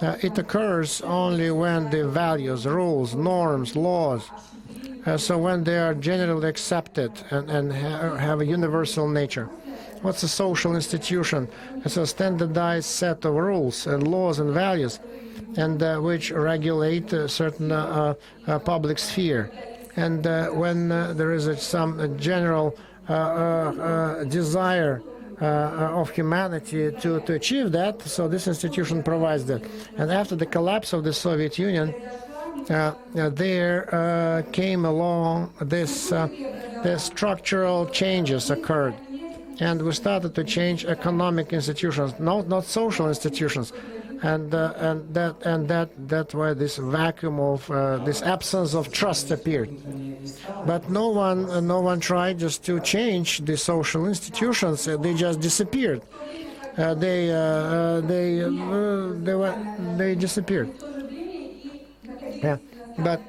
It occurs only when the values, rules, norms, laws, so when they are generally accepted and have a universal nature. What's a social institution? It's a standardized set of rules and laws and values, and which regulate a certain public sphere. And when there is some general desire of humanity to achieve that, so this institution provides that. And after the collapse of the Soviet Union, there came along this the structural changes occurred, and we started to change economic institutions, not social institutions, and that's why this vacuum of this absence of trust appeared. But no one tried just to change the social institutions. They just disappeared. They disappeared. Yeah, but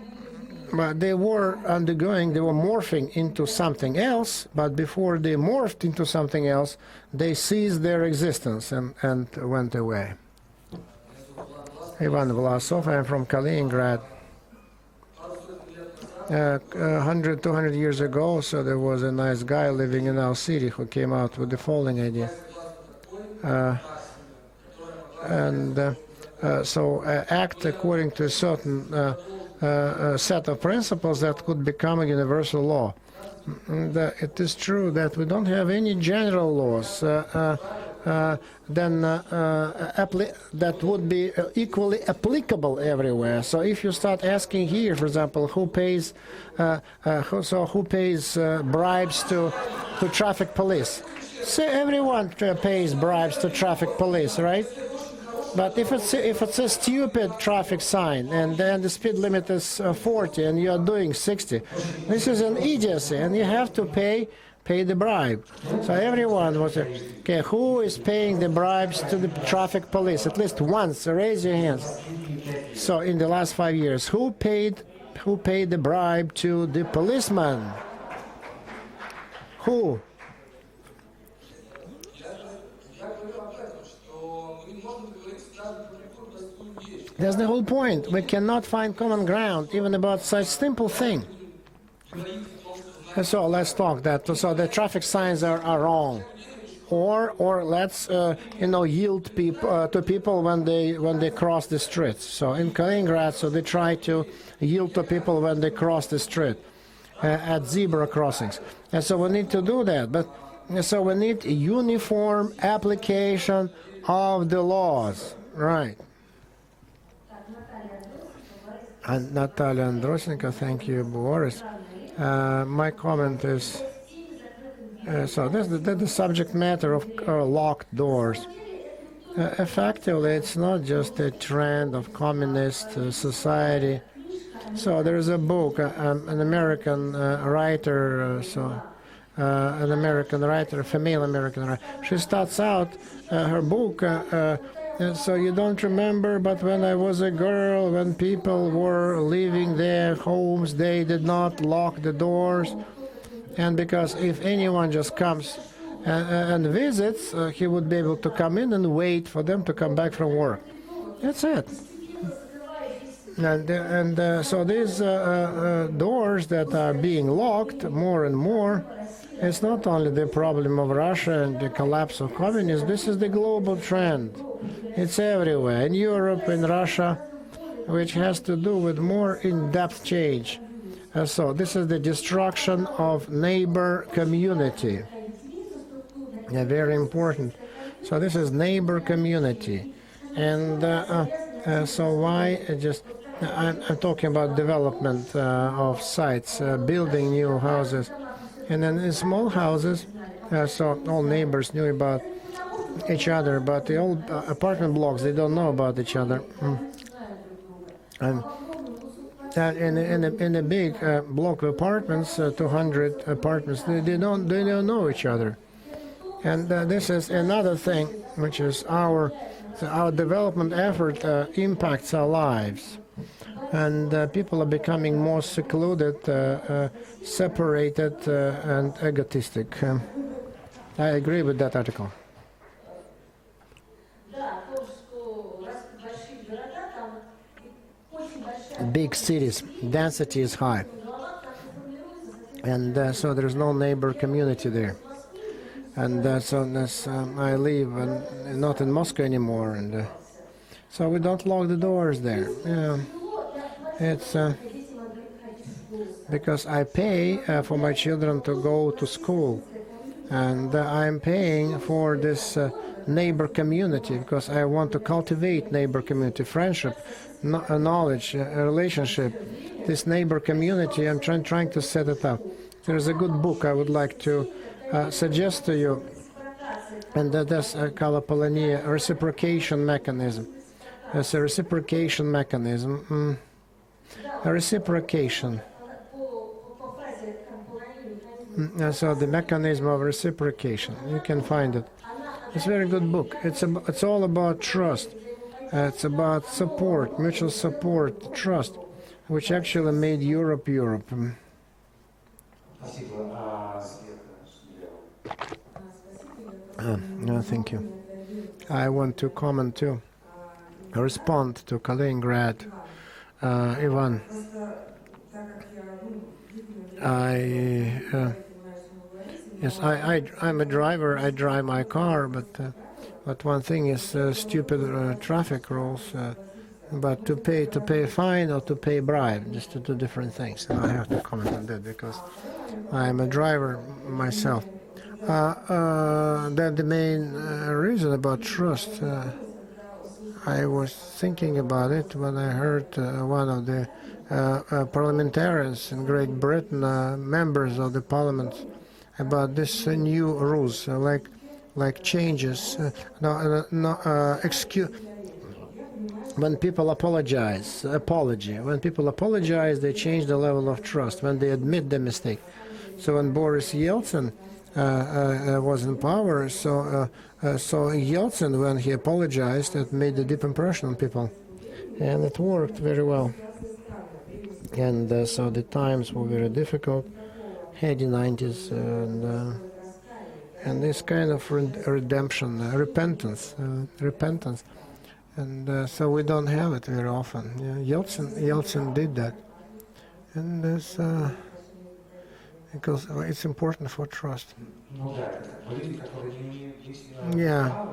they were morphing into something else, but before they morphed into something else, they ceased their existence and went away. Ivan Vlasov, I'm from Kaliningrad. 100, 200 years ago, so there was a nice guy living in our city who came out with the following idea. So act according to a certain set of principles that could become a universal law. And, it is true that we don't have any general laws that would be equally applicable everywhere. So if you start asking here, for example, who pays bribes to traffic police? Say everyone pays bribes to traffic police, right? But if it's a stupid traffic sign and then the speed limit is 40 and you are doing 60, this is an idiocy, and you have to pay the bribe. So everyone was okay. Who is paying the bribes to the traffic police? At least once. Raise your hands. So in the last 5 years, who paid the bribe to the policeman? Who? That's the whole point. We cannot find common ground even about such simple thing. So let's talk that. So the traffic signs are wrong, or let's yield to people when they cross the streets. So in Kaliningrad, so they try to yield to people when they cross the street at zebra crossings, and so we need to do that. But so we need a uniform application of the laws, right? And Natalia Androsenko, thank you, Boris. My comment is, so that's the subject matter of locked doors. Effectively, it's not just a trend of communist society. So there is a book, an American writer, a female American writer. She starts out her book, so you don't remember, but when I was a girl, when people were leaving their homes, they did not lock the doors. And because if anyone just comes and visits, he would be able to come in and wait for them to come back from work. That's it. And so these doors that are being locked more and more, it's not only the problem of Russia and the collapse of communism, this is the global trend. It's everywhere, in Europe, in Russia, which has to do with more in-depth change. So this is the destruction of neighbor community. Yeah, very important. So this is neighbor community. And so why I'm talking about development of sites, building new houses. And then in small houses, so all neighbors knew about each other, but the old apartment blocks, they don't know about each other. And in a big block of apartments, 200 apartments, they don't know each other. And this is another thing, which is our development effort impacts our lives. And people are becoming more secluded, separated, and egotistic. I agree with that article. big cities, density is high, and so there's no neighbor community there. And I live not in Moscow anymore, and so we don't lock the doors there. It's because I pay for my children to go to school, and I'm paying for this neighbor community because I want to cultivate neighbor community, friendship, knowledge, relationship. This neighbor community, I'm trying to set it up. There's a good book I would like to suggest to you, and that's called Apollonia, reciprocation mechanism. It's a reciprocation mechanism. A reciprocation. So the mechanism of reciprocation. You can find it. It's a very good book. It's all about trust. It's about support, mutual support, trust, which actually made Europe Europe. No, thank you. I want to comment too. Respond to Kaliningrad. Ivan, yes, I'm a driver. I drive my car, but one thing is stupid traffic rules. But to pay a fine or to pay a bribe, just two different things. And I have to comment on that because I'm a driver myself. That the main reason about trust. I was thinking about it when I heard one of the parliamentarians in Great Britain, members of the parliament, about this new rules, like changes. Excuse. When people apology. When people apologize, they change the level of trust. When they admit the mistake. So when Boris Yeltsin was in power, so Yeltsin, when he apologized, it made a deep impression on people, and it worked very well. And so the times were very difficult, heady 90s, and this kind of redemption, repentance, and so we don't have it very often. Yeltsin did that, and this. Because it's important for trust. Yeah,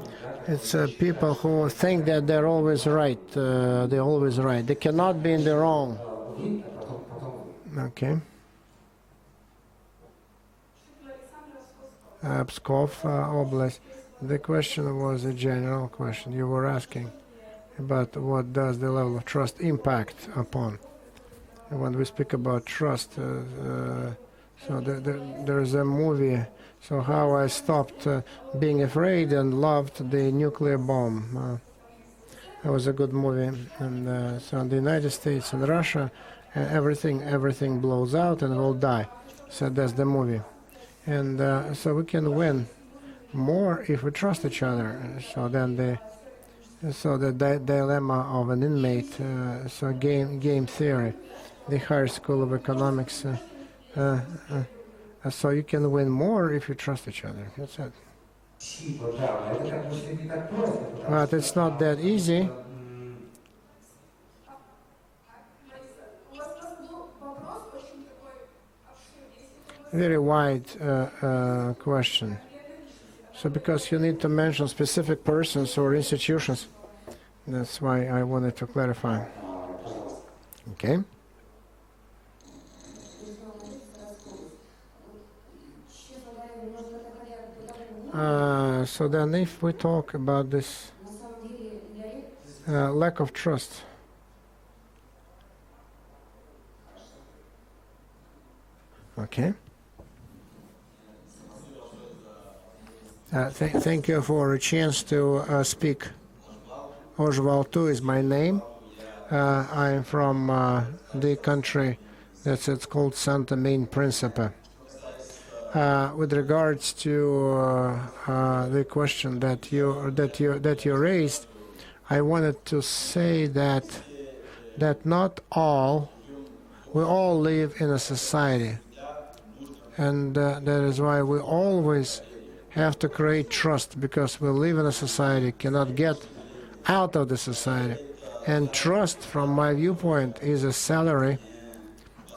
it's people who think that they're always right. They're always right. They cannot be in the wrong. Okay. Pskov Oblast. The question was a general question. You were asking about what does the level of trust impact upon. And when we speak about trust, so there is a movie, so how I stopped being afraid and loved the nuclear bomb. It was a good movie. And so in the United States and Russia, everything blows out and we'll die. So that's the movie. And so we can win more if we trust each other. So then the dilemma of an inmate, so game theory, the higher school of economics. So you can win more if you trust each other. That's it. But it's not that easy. Very wide question. So because you need to mention specific persons or institutions, that's why I wanted to clarify. Okay. So then if we talk about this lack of trust, okay. Thank you for a chance to speak. Ozhvaltu is my name. I am from the country it's called Santa Main Principe. With regards to the question that you raised, I wanted to say that not all, we all live in a society, and that is why we always have to create trust, because we live in a society, cannot get out of the society, And trust, from my viewpoint, is a salary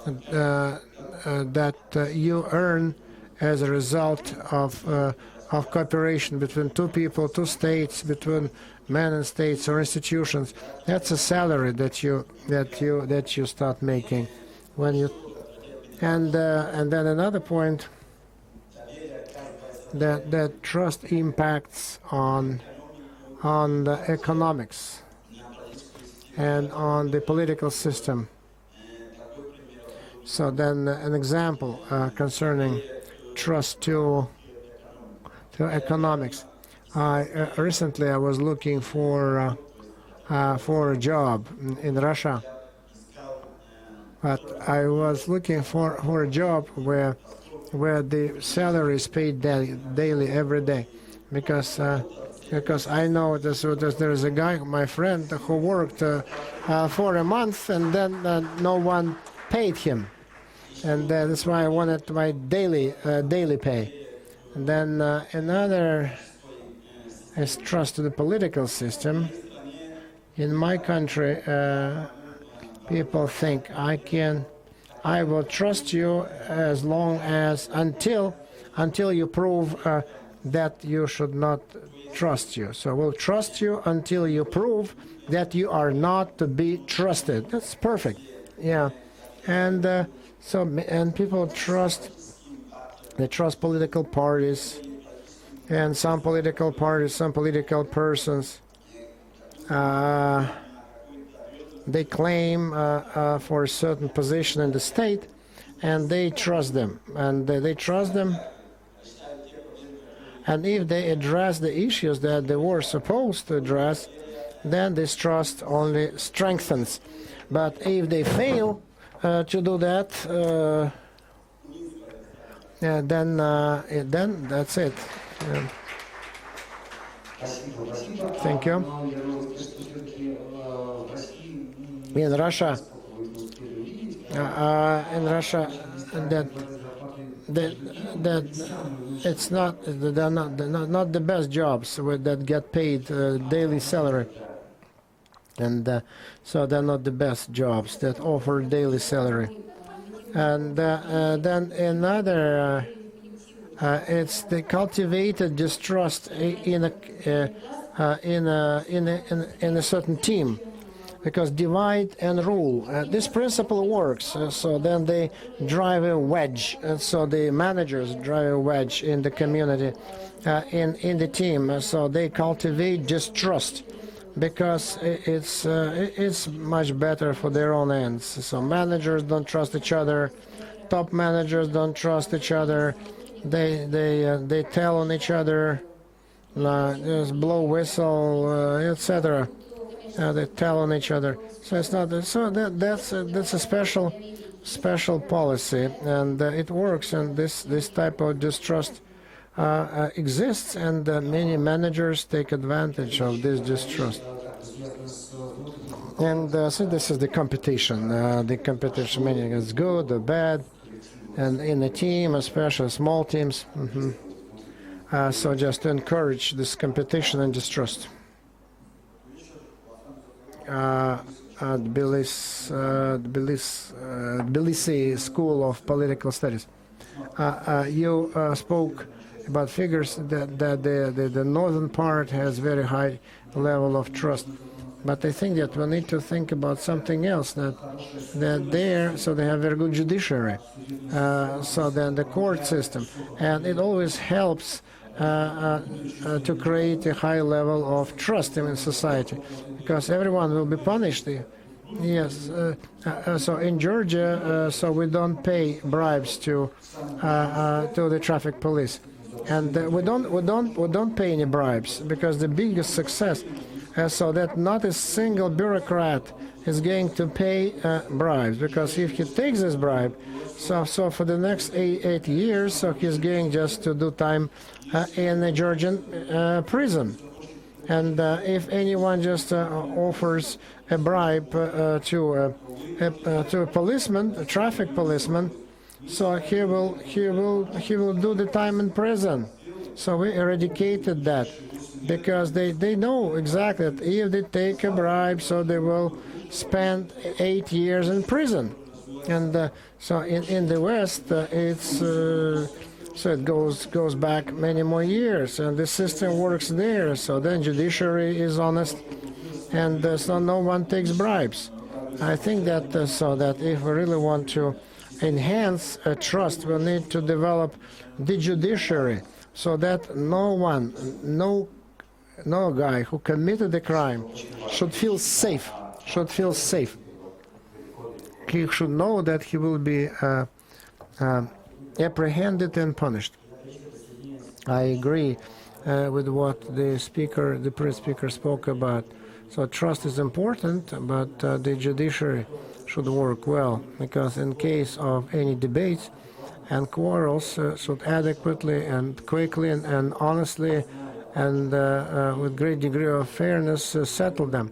that you earn as a result of cooperation between two people, two states, between men and states or institutions. That's a salary that you start making when you. And then another point, that trust impacts on the economics and on the political system. So then an example concerning trust to economics. Recently I was looking for a job in Russia, but I was looking for a job where the salary is paid daily every day, because I know there's a guy, my friend, who worked for a month and then no one paid him, and that's why I wanted my daily pay. And then another is trust to the political system. In my country, people think I will trust you as long as until you prove that you should not trust you. So we'll trust you until you prove that you are not to be trusted. That's perfect. Yeah, and people trust. They trust political parties, and some political parties, some political persons. They claim for a certain position in the state, and they trust them, and they trust them. And if they address the issues that they were supposed to address, then this trust only strengthens. But if they fail to do that, then that's it. Thank you. In Russia, that it's not the best jobs that get paid daily salary, and so they're not the best jobs that offer daily salary. And then another, it's the cultivated distrust in a certain team. Because divide and rule, this principle works. So then they drive a wedge. So the managers drive a wedge in the community, in the team. So they cultivate distrust, because it's much better for their own ends. So managers don't trust each other, top managers don't trust each other. They tell on each other, just blow whistle, etc. They tell on each other. So it's not. So that's a special policy, and it works. And this type of distrust exists, and many managers take advantage of this distrust. And so this is the competition. The competition, meaning it's good or bad, and in a team, especially small teams. So just to encourage this competition and distrust. Tbilisi School of Political Studies. You spoke about figures that the northern part has very high level of trust, but I think that we need to think about something else. That there, so they have very good judiciary. So then the court system, and it always helps to create a high level of trust in society, because everyone will be punished. Yes. So in Georgia, so we don't pay bribes to the traffic police, and we don't pay any bribes, because the biggest success, so that not a single bureaucrat is going to pay bribes, because if he takes this bribe, so for the next eight years, so he's going just to do time in a Georgian prison. And if anyone just offers a bribe to a policeman, a traffic policeman, so he will do the time in prison. So we eradicated that. because they know exactly that if they take a bribe, so they will spend 8 years in prison. And so in the West, it's so it goes back many more years, and the system works there. So then judiciary is honest, and so no one takes bribes. I think that so that if we really want to enhance trust, we need to develop the judiciary so that no guy who committed a crime should feel safe. He should know that he will be apprehended and punished. I agree with what the previous speaker spoke about. So trust is important, but the judiciary should work well, because in case of any debates and quarrels, should adequately and quickly and honestly and with great degree of fairness settle them.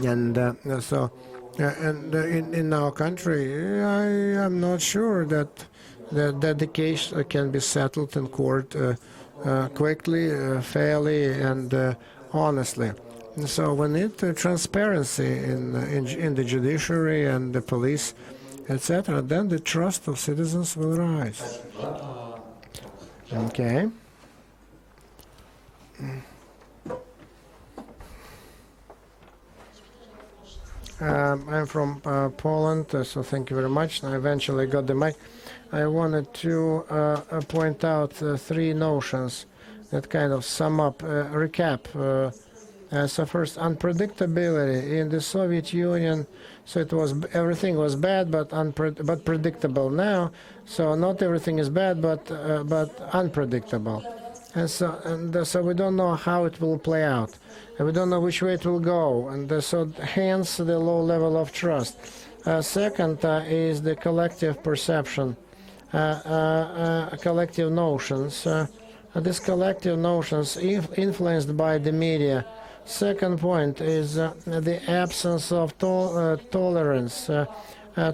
And in our country, I am not sure that the case can be settled in court quickly, fairly, and honestly. So we need transparency in the judiciary and the police, etc. Then the trust of citizens will rise. Okay. I'm from Poland, so thank you very much. I eventually got the mic. I wanted to point out three notions that kind of sum up, recap. So first, unpredictability. In the Soviet Union, so it was everything was bad, but predictable. Now, so not everything is bad, but unpredictable. And so we don't know how it will play out, and we don't know which way it will go, and so hence the low level of trust. Second is the collective perception, collective notions. These collective notions influenced by the media. Second point is the absence of tolerance.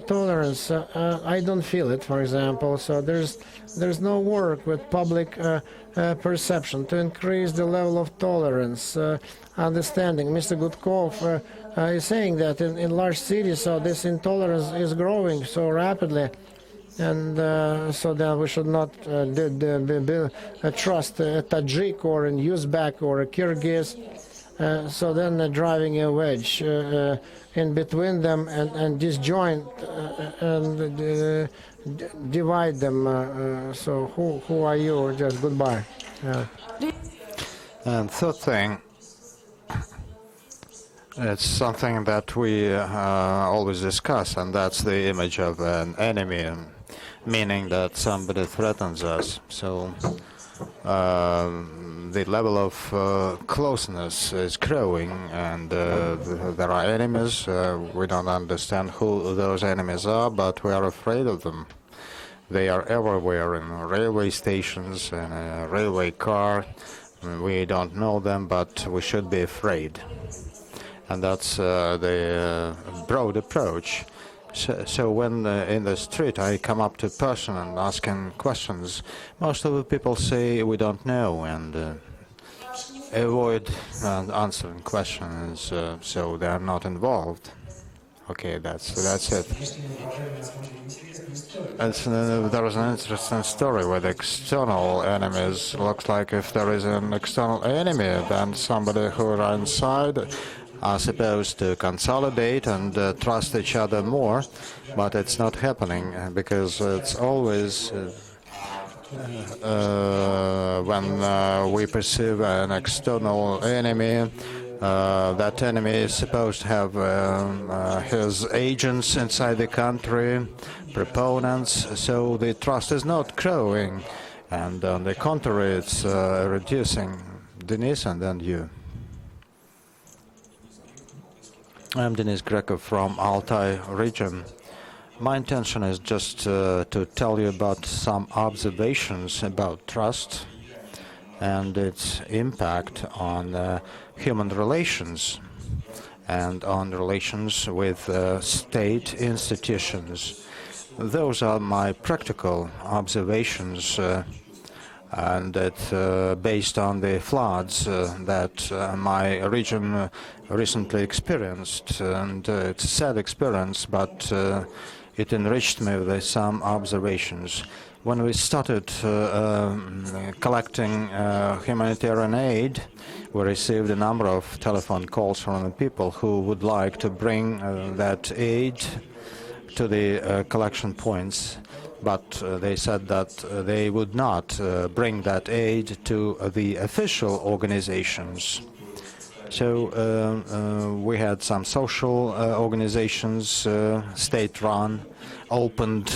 Tolerance, I don't feel it, for example, so there's no work with public perception to increase the level of tolerance, understanding. Mr. Gutkov is saying that in large cities, so this intolerance is growing so rapidly, and so that we should not trust a Tajik or a Uzbek or a Kyrgyz. So then driving a wedge in between them and disjoint and divide them. So who are you? Just goodbye. And third thing, it's something that we always discuss, and that's the image of an enemy, meaning that somebody threatens us. So the level of closeness is growing, and there are enemies. We don't understand who those enemies are, but we are afraid of them. They are everywhere, in railway stations, in a railway car. We don't know them, but we should be afraid. And that's the broad approach. So when in the street I come up to a person and ask him questions, most of the people say we don't know and avoid answering questions, so they are not involved. Okay, that's it. There is an interesting story with external enemies. Looks like if there is an external enemy, then somebody who are inside are supposed to consolidate and trust each other more, but it's not happening because it's always when we perceive an external enemy, that enemy is supposed to have his agents inside the country, proponents, so the trust is not growing, and on the contrary, it's reducing. Denis, and then you. I'm Denis Grekov from Altai region. My intention is just to tell you about some observations about trust and its impact on human relations and on relations with state institutions. Those are my practical observations and it's based on the floods that my region recently experienced. And it's a sad experience, but it enriched me with some observations. When we started collecting humanitarian aid, we received a number of telephone calls from the people who would like to bring that aid to the collection points, but they said that they would not bring that aid to the official organizations. So we had some social organizations, state-run, opened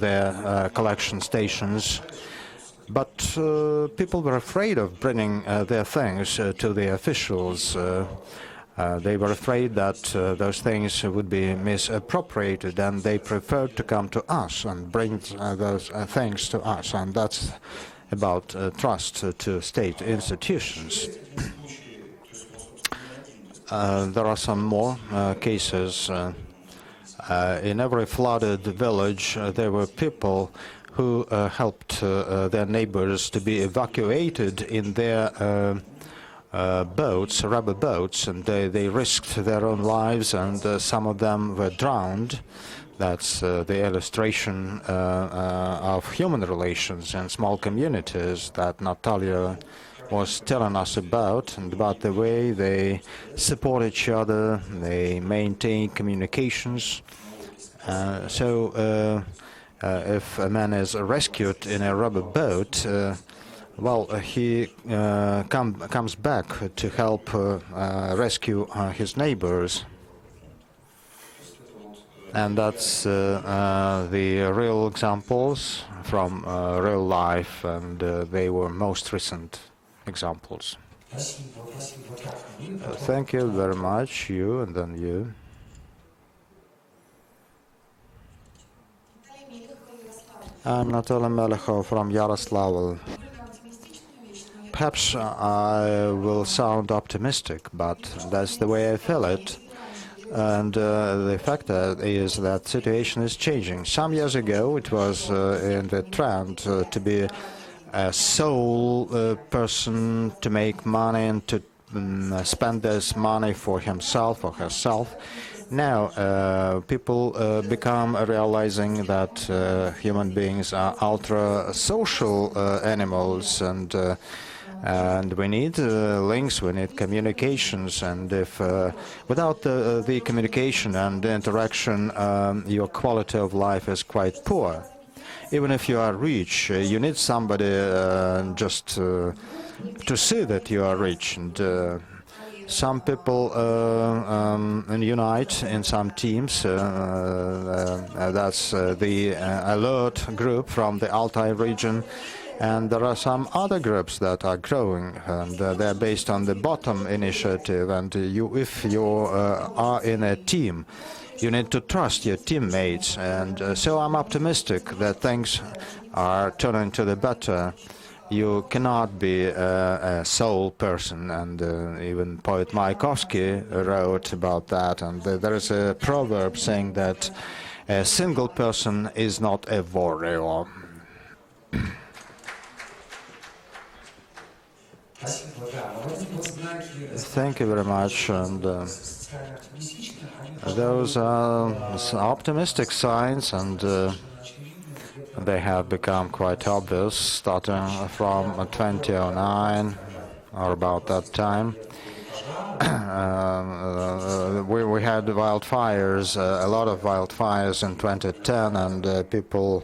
their collection stations, but people were afraid of bringing their things to the officials. They were afraid that those things would be misappropriated, and they preferred to come to us and bring those things to us. And that's about trust to state institutions. There are some more cases. In every flooded village, there were people who helped their neighbors to be evacuated in their boats, rubber boats, and they risked their own lives, and some of them were drowned. That's the illustration of human relations in small communities that Natalia was telling us about, and about the way they support each other, they maintain communications. So if a man is rescued in a rubber boat, well, he comes back to help rescue his neighbors. And that's the real examples from real life, and they were most recent examples. Thank you very much, you, and then you. I'm Natalia Melechov from Yaroslavl. Perhaps I will sound optimistic, but that's the way I feel it. And the fact is that situation is changing. Some years ago, it was in the trend to be a sole person, to make money and to spend this money for himself or herself. Now people become realizing that human beings are ultra-social animals, and we need links, we need communications, and if without the communication and the interaction, your quality of life is quite poor. Even if you are rich, you need somebody just to see that you are rich. And some people unite in some teams. That's the Alert group from the Altai region. And there are some other groups that are growing, and they're based on the Bottom Initiative. And if you are in a team, you need to trust your teammates. And so I'm optimistic that things are turning to the better. You cannot be a sole person, and even poet Mayakovsky wrote about that. And there is a proverb saying that a single person is not a warrior. Thank you very much. And those are optimistic signs, and they have become quite obvious starting from 2009 or about that time. We had wildfires, a lot of wildfires in 2010, and people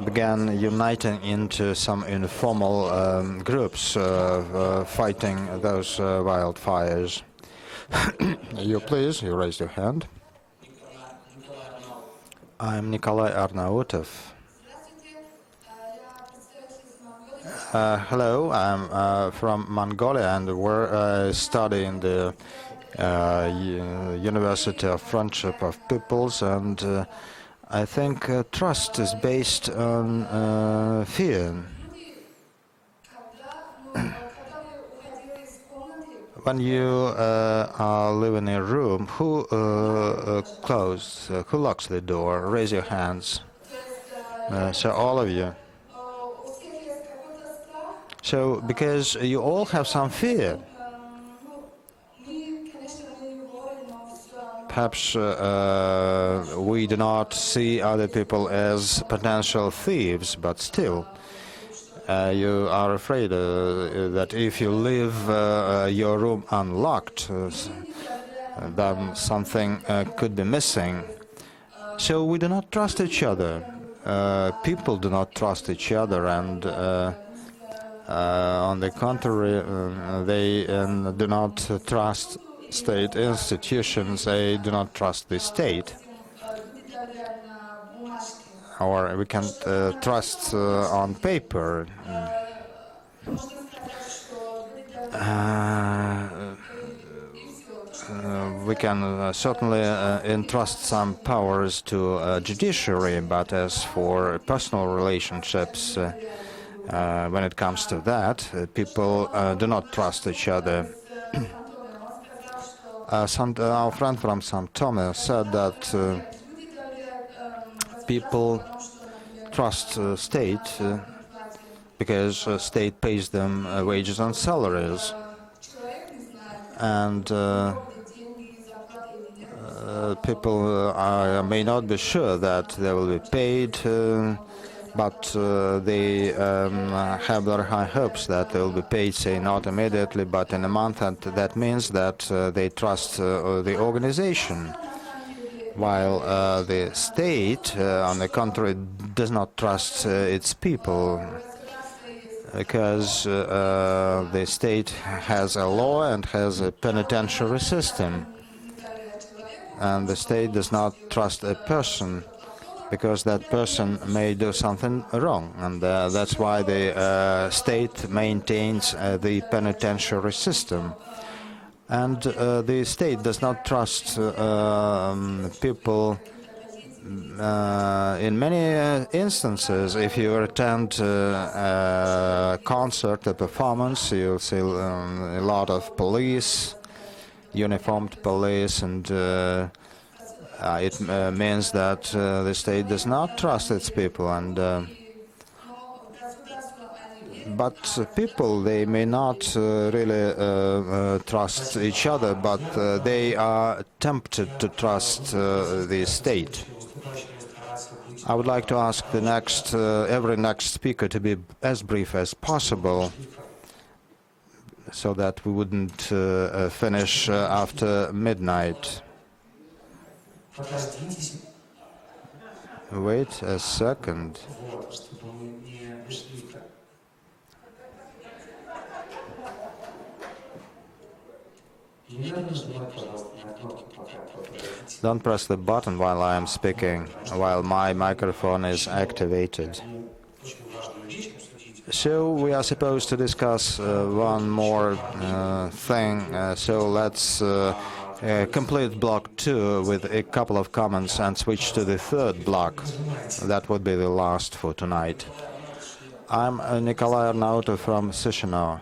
began uniting into some informal groups fighting those wildfires. You please, you raised your hand. I'm Nikolai Arnautov. Hello, I'm from Mongolia, and we're studying the University of Friendship of Peoples, and I think trust is based on fear. When you live in a room, who who locks the door? Raise your hands. So all of you. So, because you all have some fear, perhaps we do not see other people as potential thieves, but still, you are afraid that if you leave your room unlocked, then something could be missing. So we do not trust each other. People do not trust each other, and on the contrary, they do not trust state institutions, they do not trust the state. Or we can trust on paper. We can certainly entrust some powers to judiciary, but as for personal relationships, when it comes to that, people do not trust each other. Our friend from St. Thomas said that people trust state because state pays them wages and salaries, and people may not be sure that they will be paid, but they have their high hopes that they will be paid, say not immediately, but in a month, and that means that they trust the organization, while the state, on the contrary, does not trust its people, because the state has a law and has a penitentiary system, and the state does not trust a person, because that person may do something wrong, and that's why the state maintains the penitentiary system. And the state does not trust people in many instances. If you attend a concert, a performance, you'll see a lot of police, uniformed police, and it means that the state does not trust its people, and but people, they may not really trust each other, but they are tempted to trust the state. I would like to ask the next, every next speaker to be as brief as possible, so that we wouldn't finish after midnight. Wait a second. Don't press the button while I am speaking, while my microphone is activated. So we are supposed to discuss one more thing, so let's complete block 2 with a couple of comments and switch to the third block. That would be the last for tonight. I'm Nikolai Arnauto from Chisinau.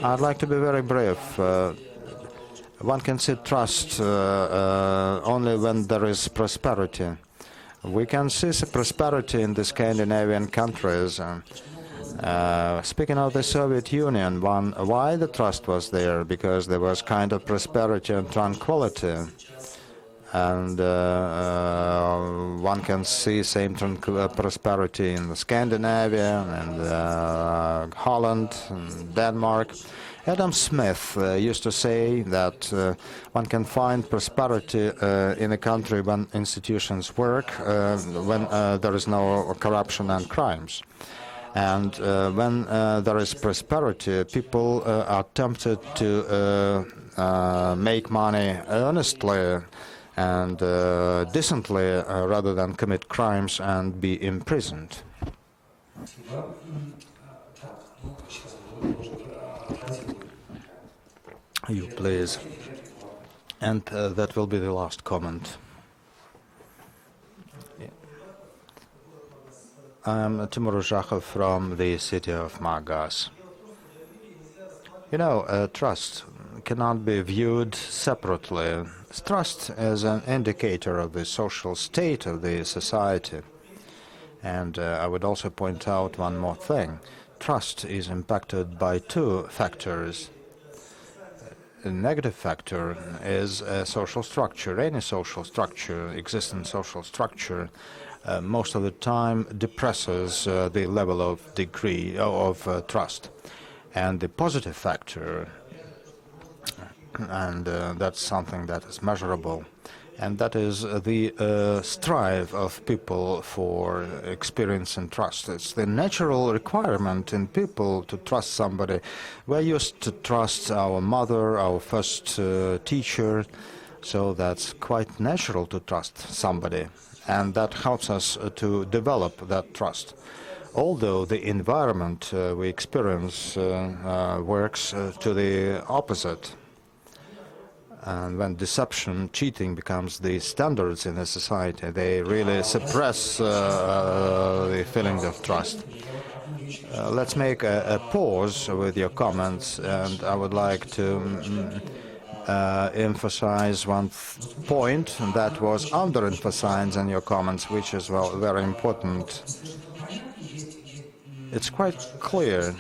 I'd like to be very brief. One can see trust only when there is prosperity. We can see prosperity in the Scandinavian countries. Speaking of the Soviet Union, why the trust was there? Because there was kind of prosperity and tranquility. And one can see same prosperity in Scandinavia and Holland and Denmark. Adam Smith used to say that one can find prosperity in a country when institutions work, when there is no corruption and crimes. And when there is prosperity, people are tempted to make money honestly and decently rather than commit crimes and be imprisoned. You please. And that will be the last comment. I'm Timur Uzhakov from the city of Margas. You know, trust cannot be viewed separately. Trust is an indicator of the social state of the society. And I would also point out one more thing. trust is impacted by two factors. A negative factor is a social structure. Any social structure, existing social structure, most of the time depresses the level of degree of trust. And the positive factor, and that's something that is measurable, and that is the strive of people for experiencing trust. It's the natural requirement in people to trust somebody. We're used to trust our mother, our first teacher, so that's quite natural to trust somebody, and that helps us to develop that trust. Although the environment we experience works to the opposite. And when deception, cheating becomes the standards in a society, they really suppress the feeling of trust. Let's make a pause with your comments, and I would like to emphasize one point that was underemphasized in your comments, which is, well, very important. It's quite clear,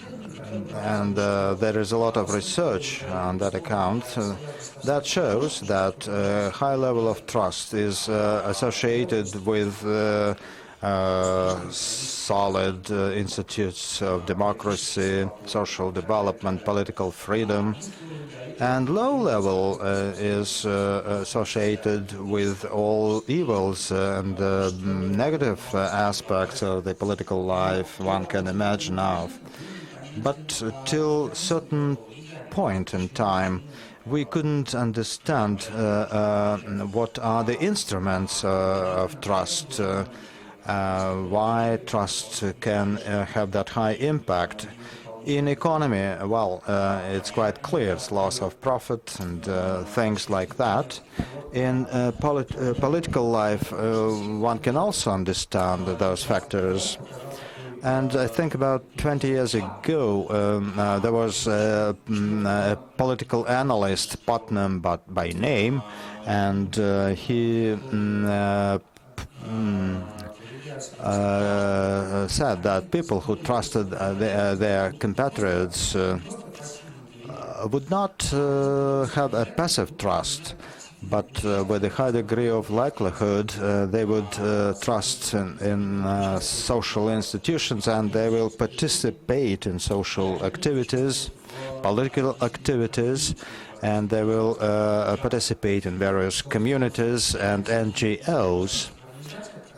and there is a lot of research on that account that shows that a high level of trust is associated with solid institutes of democracy, social development, political freedom, and low level is associated with all evils and negative aspects of the political life one can imagine of. But till certain point in time, we couldn't understand what are the instruments of trust, why trust can have that high impact. In economy, well, it's quite clear, it's loss of profit and things like that. In political life, one can also understand those factors. And I think about 20 years ago, there was a political analyst, Putnam by name, and he said that people who trusted their compatriots would not have a passive trust, but with a high degree of likelihood they would trust in social institutions, and they will participate in social activities, political activities, and they will participate in various communities and NGOs.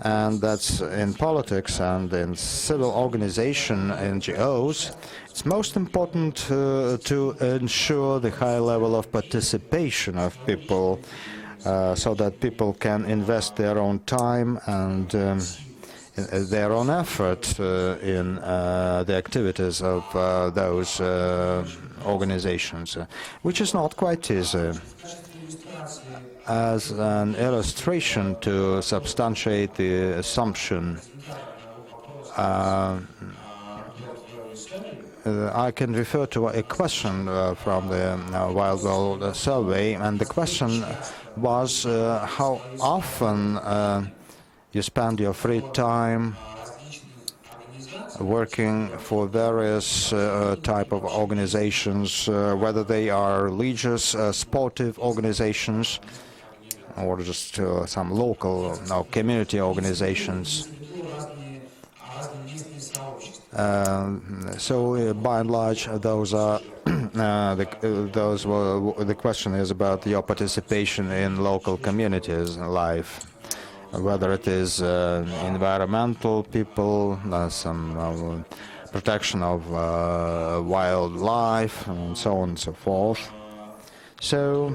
And that's in politics and in civil organization NGOs. It's most important to ensure the high level of participation of people so that people can invest their own time and their own effort in the activities of those organizations, which is not quite easy. As an illustration to substantiate the assumption, I can refer to a question from the Wild World survey, and the question was how often you spend your free time working for various type of organizations, whether they are religious, sportive organizations, or just some local community organizations. So by and large, those are the question is about your participation in local communities life, whether it is environmental people, some protection of wildlife, and so on and so forth. So,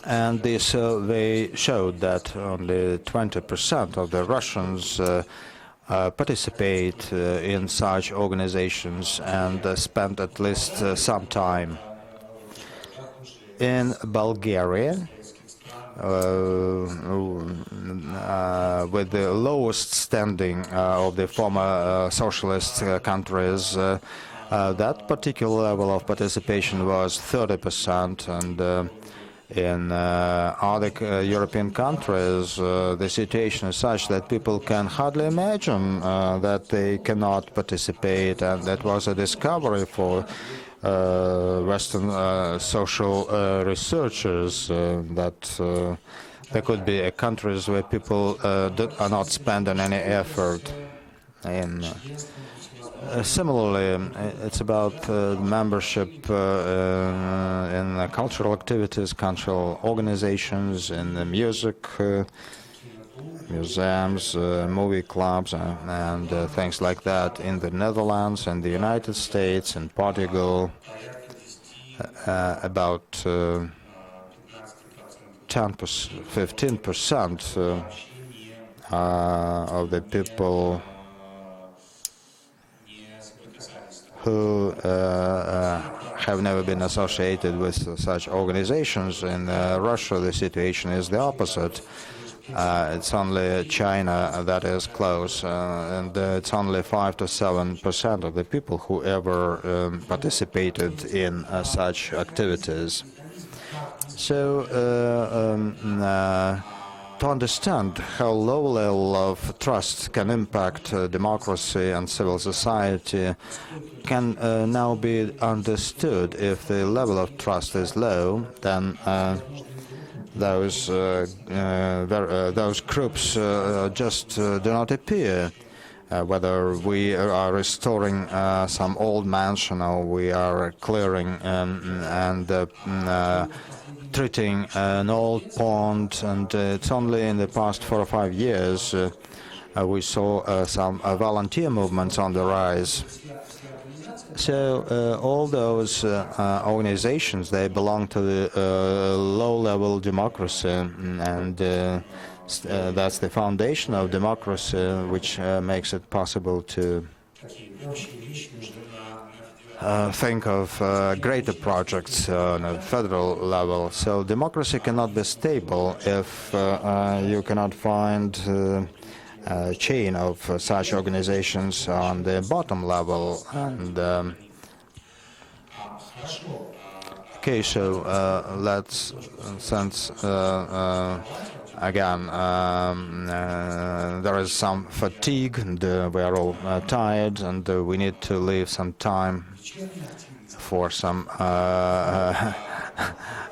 and the survey showed that only 20% of the Russians participate in such organizations and spend at least some time. In Bulgaria, with the lowest standing of the former socialist countries, that particular level of participation was 30%, and In other European countries, the situation is such that people can hardly imagine that they cannot participate, and that was a discovery for Western social researchers that there could be countries where people are not spending any effort in. Similarly, it's about membership in cultural activities, cultural organizations, in the music, museums, movie clubs, and things like that in the Netherlands and the United States and Portugal. About 15% of the people who have never been associated with such organizations. In Russia, the situation is the opposite. It's only China that is close, and it's only 5 to 7% of the people who ever participated in such activities. So, to understand how low level of trust can impact democracy and civil society can now be understood. If the level of trust is low, then those groups just do not appear. Whether we are restoring some old mansion or we are clearing and treating an old pond, and it's only in the past 4 or 5 years we saw some volunteer movements on the rise. So all those organizations, they belong to the low-level democracy, and that's the foundation of democracy, which makes it possible to think of greater projects on a federal level. So democracy cannot be stable if you cannot find a chain of such organizations on the bottom level. And okay, so let's, since again there is some fatigue, and we are all tired, and we need to leave some time for some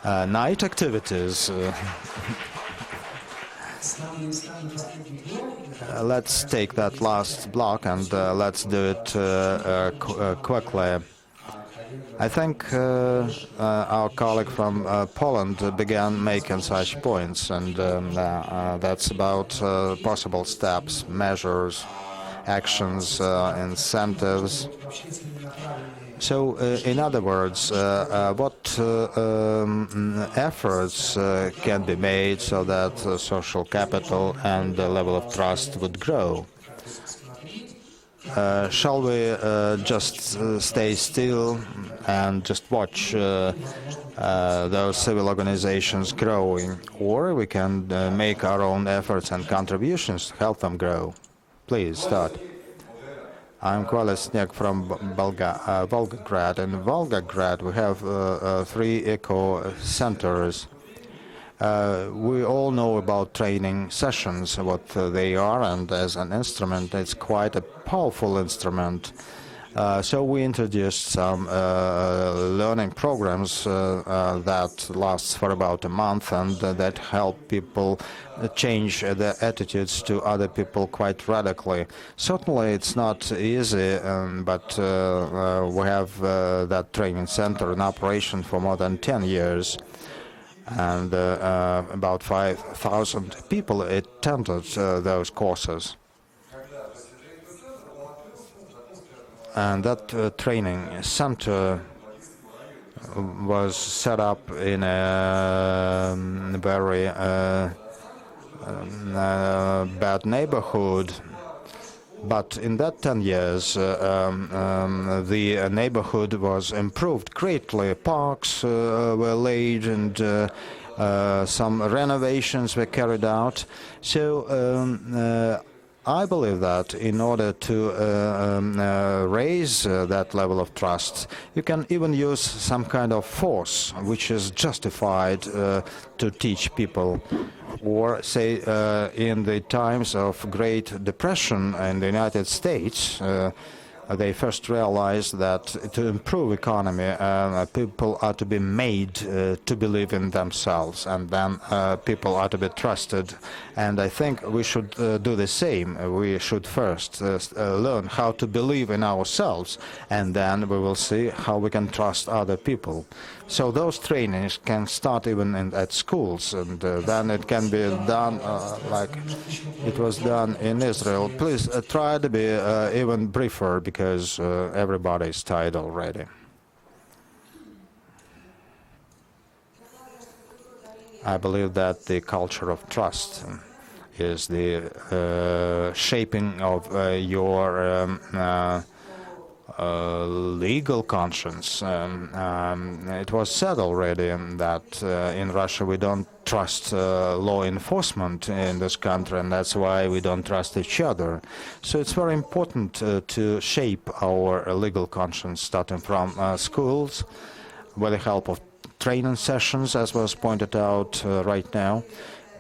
night activities. Let's take that last block and let's do it quickly. I think our colleague from Poland began making such points, and that's about possible steps, measures, actions, incentives. So, in other words, what efforts can be made so that social capital and the level of trust would grow? Shall we just stay still and just watch those civil organizations growing, or we can make our own efforts and contributions to help them grow? Please start. I'm Golitsyno from Volgograd. In Volgograd, we have 3 eco centers. We all know about training sessions, what they are, and as an instrument, it's quite a powerful instrument. So we introduced some learning programs that lasts for about a month, and that help people change their attitudes to other people quite radically. Certainly it's not easy, but we have that training center in operation for more than 10 years. And about 5,000 people attended those courses. And that training center was set up in a very bad neighborhood. But in that 10 years, the neighborhood was improved greatly. Parks were laid, and some renovations were carried out. So I believe that in order to raise that level of trust, you can even use some kind of force which is justified to teach people. Or say in the times of Great Depression in the United States, they first realized that to improve economy, people are to be made to believe in themselves, and then people are to be trusted. And I think we should do the same. We should first learn how to believe in ourselves, and then we will see how we can trust other people. So those trainings can start even at schools, and then it can be done like it was done in Israel. Please try to be even briefer, because everybody is tired already. I believe that the culture of trust is the shaping of your legal conscience. It was said already that in Russia we don't trust law enforcement in this country, and that's why we don't trust each other. So it's very important to shape our legal conscience starting from schools with the help of training sessions, as was pointed out right now.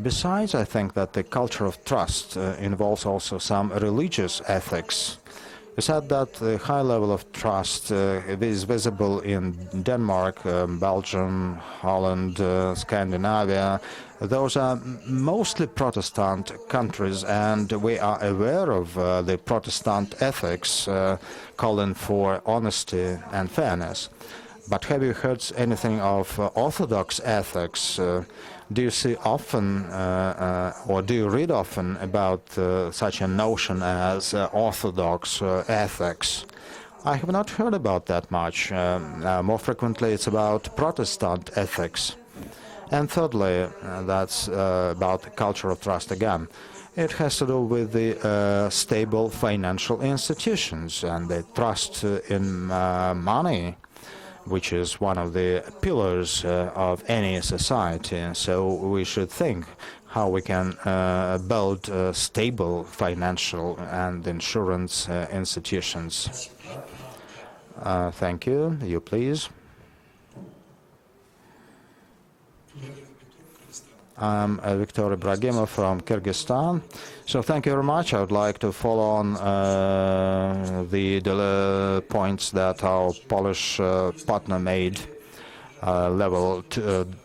Besides, I think that the culture of trust involves also some religious ethics. We said that the high level of trust is visible in Denmark, Belgium, Holland, Scandinavia. Those are mostly Protestant countries, and we are aware of the Protestant ethics calling for honesty and fairness. But have you heard anything of Orthodox ethics? Do you see often, or do you read often about such a notion as Orthodox ethics? I have not heard about that much. More frequently, it's about Protestant ethics. And thirdly, that's about the culture of trust again. It has to do with the stable financial institutions and the trust in money, which is one of the pillars of any society. So we should think how we can build stable financial and insurance institutions. Thank you. You, please. I'm Viktor Ibragimov from Kyrgyzstan. So thank you very much. I would like to follow on the points that our Polish partner made. Level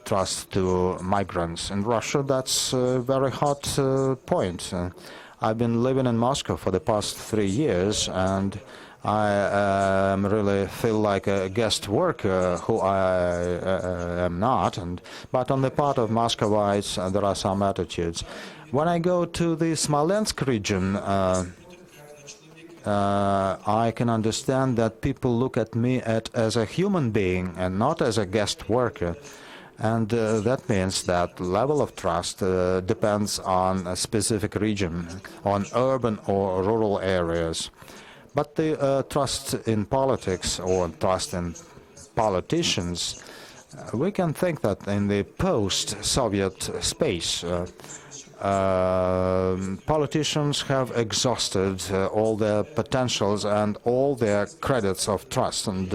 trust to migrants. In Russia, that's a very hot point. I've been living in Moscow for the past 3 years, and I really feel like a guest worker, who I am not. But on the part of Muscovites, there are some attitudes. When I go to the Smolensk region, I can understand that people look at me as a human being and not as a guest worker. And that means that level of trust depends on a specific region, on urban or rural areas. But the trust in politics or trust in politicians, we can think that in the post-Soviet space, politicians have exhausted all their potentials and all their credits of trust, and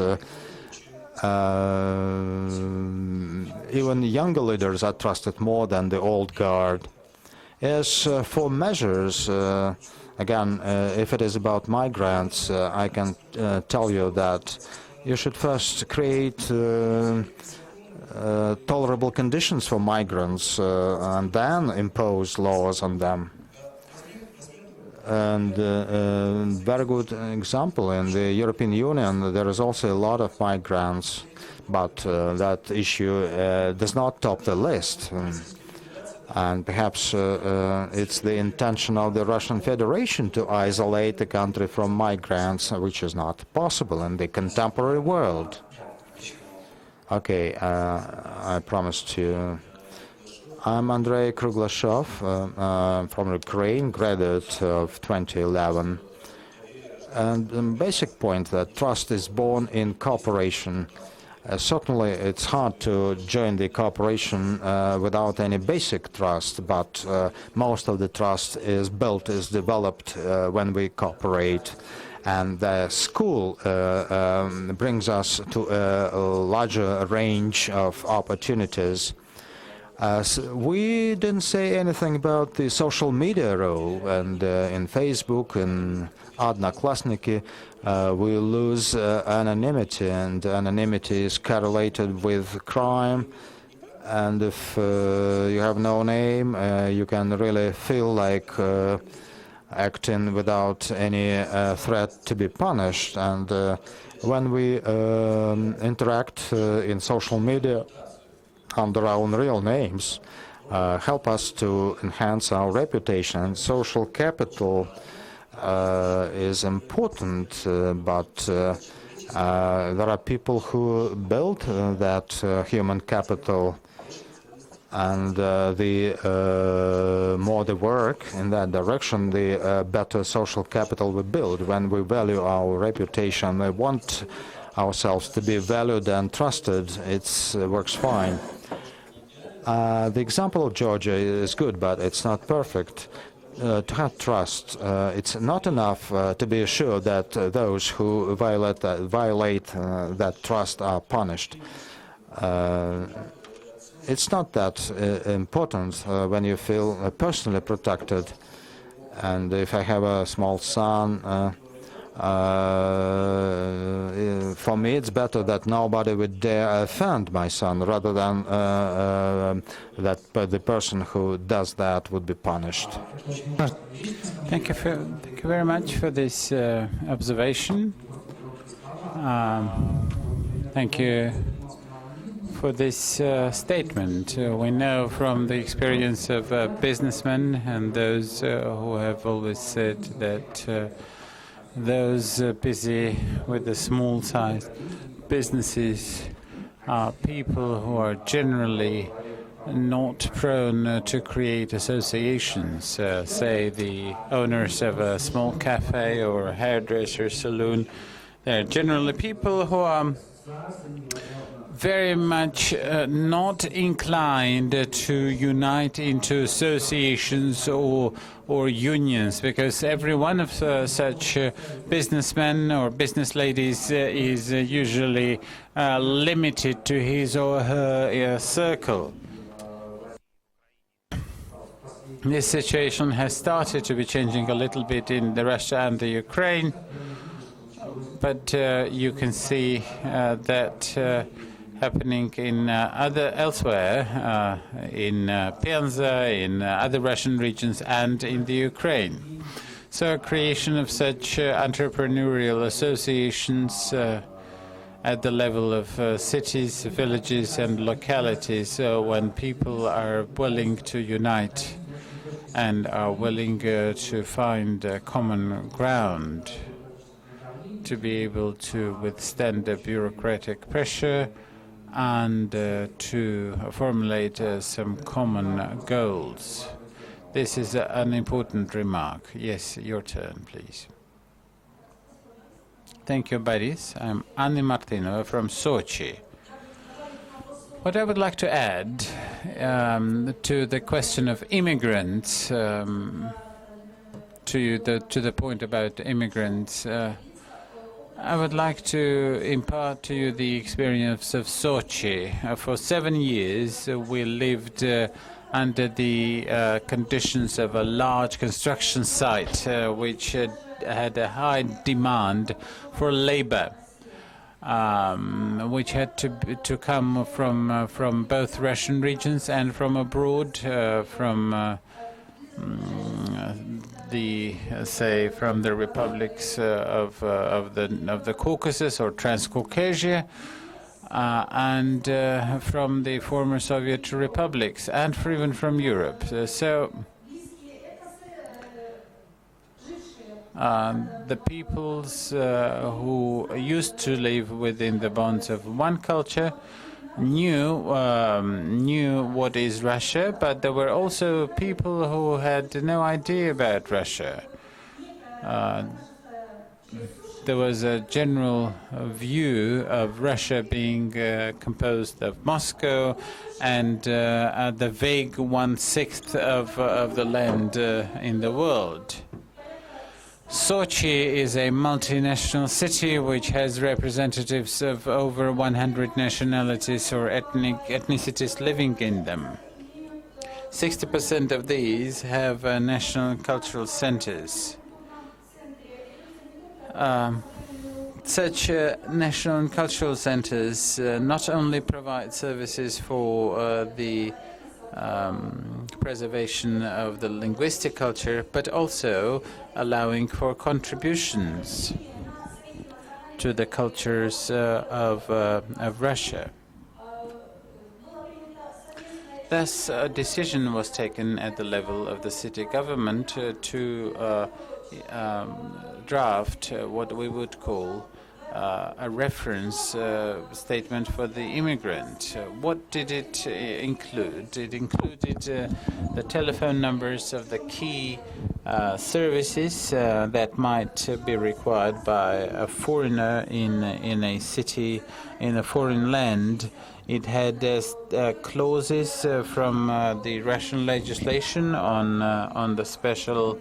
even younger leaders are trusted more than the old guard. As for measures, again, if it is about migrants, I can tell you that you should first create tolerable conditions for migrants and then impose laws on them. And very good example, in the European Union there is also a lot of migrants, but that issue does not top the list. And perhaps it's the intention of the Russian Federation to isolate the country from migrants, which is not possible in the contemporary world. Okay, I promised you. I'm Andrei Kruglashev from Ukraine, graduate of 2011. And the basic point that trust is born in cooperation. Certainly, it's hard to join the cooperation without any basic trust, but most of the trust is built, is developed when we cooperate. And the school brings us to a larger range of opportunities. We didn't say anything about the social media role, and in Facebook and Odnoklassniki, we lose anonymity, and anonymity is correlated with crime. And if you have no name, you can really feel like acting without any threat to be punished. And when we interact in social media under our own real names, help us to enhance our reputation. Social capital is important, but there are people who build that human capital, and the more they work in that direction, the better social capital we build. When we value our reputation, we want ourselves to be valued and trusted, it works fine. The example of Georgia is good, but it's not perfect. To have trust, it's not enough to be assured that those who violate that trust are punished. It's not that important when you feel personally protected. And if I have a small son, for me it's better that nobody would dare offend my son, rather than that the person who does that would be punished. Thank you very much for this observation. Thank you for this statement. We know from the experience of businessmen and those who have always said that those busy with the small-sized businesses are people who are generally not prone to create associations. Say the owners of a small cafe or a hairdresser saloon, they're generally people who are very much not inclined to unite into associations or unions, because every one of such businessmen or business ladies is usually limited to his or her circle. This situation has started to be changing a little bit in Russia and the Ukraine, but you can see that happening in elsewhere, in Penza, in other Russian regions, and in the Ukraine. So creation of such entrepreneurial associations at the level of cities, villages, and localities, when people are willing to unite and are willing to find common ground to be able to withstand the bureaucratic pressure and to formulate some common goals. This is an important remark. Yes, your turn, please. Thank you, Boris. I'm Anna Martinova from Sochi. What I would like to add to the question of immigrants, to the point about immigrants, I would like to impart to you the experience of Sochi. For 7 years, we lived under the conditions of a large construction site, which had a high demand for labor, which had to come from both Russian regions and from abroad, from from the republics of the Caucasus or Transcaucasia, and from the former Soviet republics, and even from Europe. So the peoples who used to live within the bonds of one culture knew what is Russia, but there were also people who had no idea about Russia. there was a general view of Russia being composed of Moscow and the vague 1/6 of the land in the world. Sochi is a multinational city which has representatives of over 100 nationalities or ethnicities living in them. 60% of these have national cultural centers. Such national and cultural centers not only provide services for the preservation of the linguistic culture, but also allowing for contributions to the cultures of Russia. Thus, a decision was taken at the level of the city government to draft what we would call a reference statement for the immigrant. What did it include? It included the telephone numbers of the key services that might be required by a foreigner in a city, in a foreign land. It had clauses from the Russian legislation on the special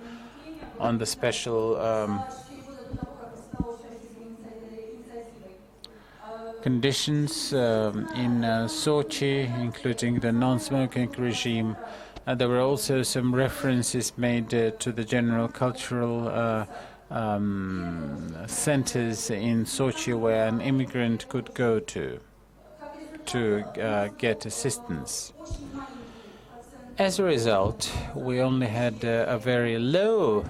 conditions in Sochi, including the non-smoking regime. There were also some references made to the general cultural centers in Sochi where an immigrant could go to get assistance. As a result, we only had a very low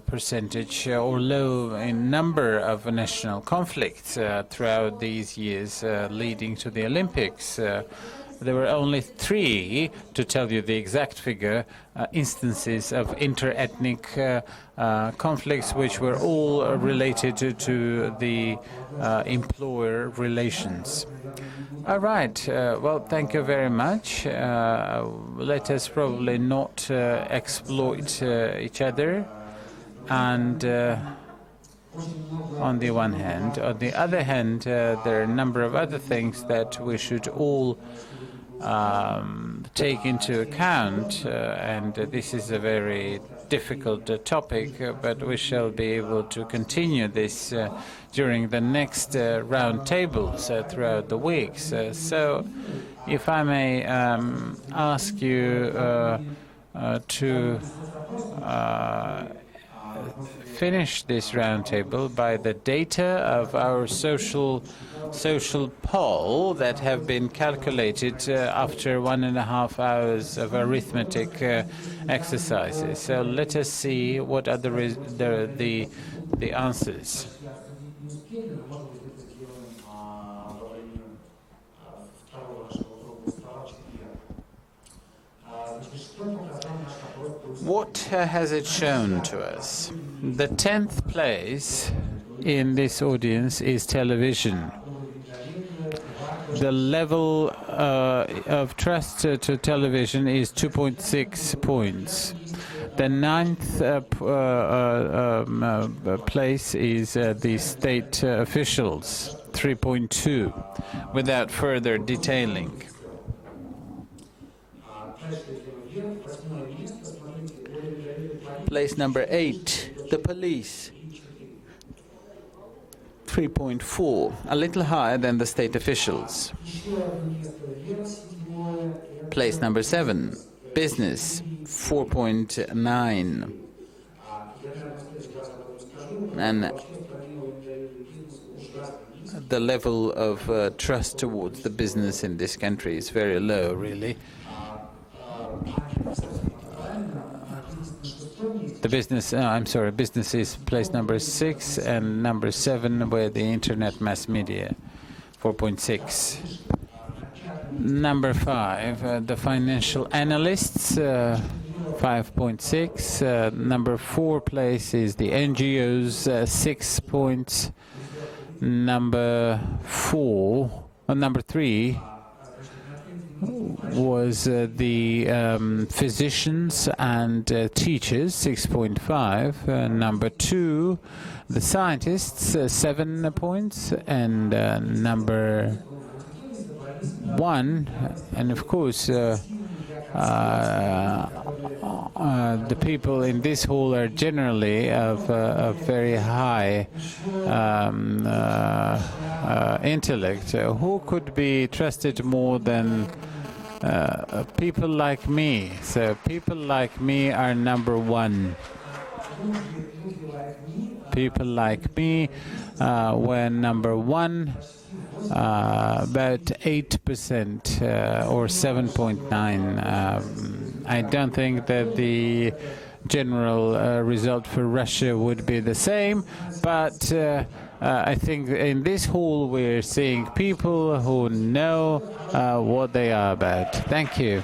percentage or low in number of national conflicts throughout these years leading to the Olympics. There were only 3, to tell you the exact figure, instances of inter-ethnic conflicts which were all related to the employer relations. All right. Well, thank you very much. Let us probably not exploit each other. And on the one hand. On the other hand, there are a number of other things that we should all take into account. And this is a very difficult topic, but we shall be able to continue this during the next round tables throughout the weeks. So if I may ask you to finish this roundtable by the data of our social poll that have been calculated after 1.5 hours of arithmetic exercises. So let us see what are the answers. What has it shown to us? The 10th place in this audience is television. The level of trust to television is 2.6 points. The 9th place is the state officials, 3.2, without further detailing. Place number 8, the police, 3.4, a little higher than the state officials. Place number 7, business, 4.9. And the level of trust towards the business in this country is very low, really. The business, business is place number 6, and number 7 were the internet mass media, 4.6. Number 5, the financial analysts, 5.6. Number 4 place is the NGOs, 6 points. Number 3 was was the physicians and teachers, 6.5. Number 2, the scientists, 7 points. And number 1, and of course, the people in this hall are generally of very high intellect. Who could be trusted more than people like me? So people like me are number 1. People like me were number 1. About 8% or 7.9. I don't think that the general result for Russia would be the same, but I think in this hall we're seeing people who know what they are about. Thank you.